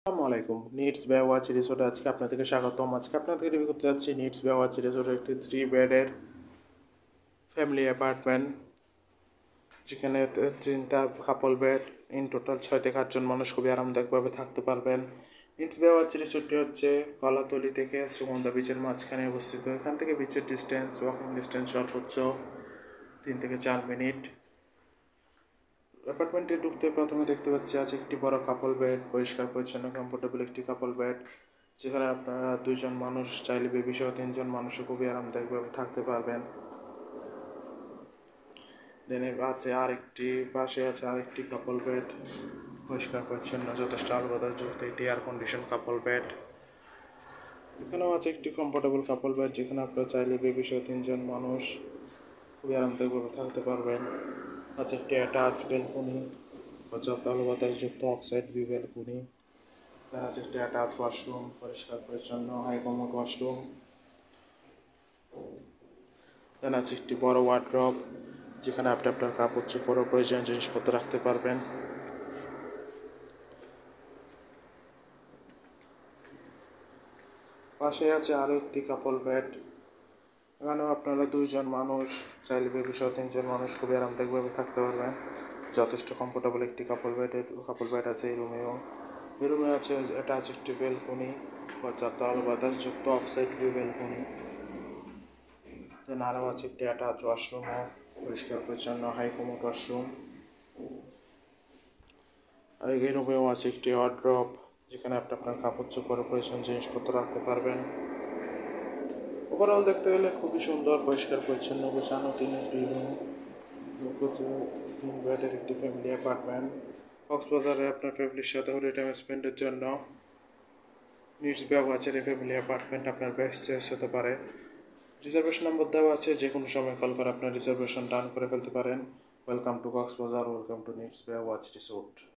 আসসালামু আলাইকুম। নিডস বে ওয়াচ রিসোর্টে আজকে আপনাদেরকে স্বাগতম। আজকে আপনাদেরকে রিভিউ করতে যাচ্ছি নিডস বে ওয়াচ রিসোর্টের একটি 3 বেডের ফ্যামিলি অ্যাপার্টমেন্ট, যেখানে 3টা কাপল বেড। ইন টোটাল 6 থেকে 8 জন মানুষ খুবই আরামদায়কভাবে থাকতে পারবেন। নিডস বে ওয়াচ রিসোর্টটি হচ্ছে কলাতলি থেকে সুগন্ধা বিচের মাঝখানে অবস্থিত। এখান থেকে বিচের ডিস্টেন্স, ওয়াকিং ডিস্টেন্স সর্বোচ্চ 3 থেকে 4 মিনিট। অ্যাপার্টমেন্টে ঢুকতে প্রথমে দেখতে পাচ্ছি আছে একটি বড় কাপল বেড, পরিষ্কার পরিচ্ছন্ন কমফোর্টেবল একটি কাপল বেড, যেখানে আপনারা 2 জন মানুষ চাইলে বেবি সহ 3 জন মানুষও খুবই আরামদায়কভাবে থাকতে পারবেন। দেন আছে আরেকটি, পাশে আছে আরেকটি কাপল বেড, পরিষ্কার পরিচ্ছন্ন যথেষ্ট আলবাতাসযুক্ত একটি এয়ার কন্ডিশন কাপল বেড। এখানেও আছে একটি কমফোর্টেবল কাপল বেড, যেখানে আপনারা চাইলে বেবি সহ 3 জন মানুষ খুবই আরামদায়কভাবে থাকতে পারবেন। আছে একটি অ্যাটাচ বেলকনি, পর্যাপ্ত আলো বাতাসযুক্ত অফসাইড ভিউ বেলকনি। তার আছে একটি অ্যাটাচ ওয়াশরুম, পরিষ্কার পরিচ্ছন্ন হাই কমোড ওয়াশরুম। দেন আছে একটি বড় ওয়ার্ড্রপ, যেখানে আপনি আপনার কাপড় চোপড় ও প্রয়োজনীয় জিনিসপত্র রাখতে পারবেন। পাশে আছে আরও একটি কাপল বেড। এখানেও আপনারা 2 জন মানুষ চাইলে বেবি সহ 3 জন মানুষ খুবই আরামদায়কভাবে থাকতে পারবেন। যথেষ্ট কমফোর্টেবল একটি কাপল বেড আছে এই রুমেও। এই রুমে আছে এটা আছে একটি বেলকনি, পর্যাপ্ত আলো বাতাসযুক্ত অফসাইড ভিউ বেলকনি। দেন আরও আছে একটি অ্যাটাচ ওয়াশরুমও, পরিষ্কার পরিচ্ছন্ন হাই কমোড ওয়াশরুম। আর এই রুমেও আছে একটি ওয়ার্ড্রপ, যেখানে আপনি আপনার কাপড় চোপড় প্রয়োজনীয় জিনিসপত্র রাখতে পারবেন। ওভারঅল দেখতে গেলে খুবই সুন্দর, পরিষ্কার পরিচ্ছন্ন গোছানো 3 বেডের একটি ফ্যামিলি অ্যাপার্টমেন্ট। কক্সবাজারে আপনার ফ্যামিলির সাথে হলিডে টাইম স্পেন্ডের জন্য নিডস বে ওয়াচের এই ফ্যামিলি অ্যাপার্টমেন্ট আপনার বেস্ট চয়েস হতে পারে। রিজার্ভেশন নাম্বার দেওয়া আছে, যে কোনো সময় কল করে আপনার রিজার্ভেশন ডান করে ফেলতে পারেন। Welcome to Cox's Bazar, welcome to needs বে ওয়াচ রিসোর্ট।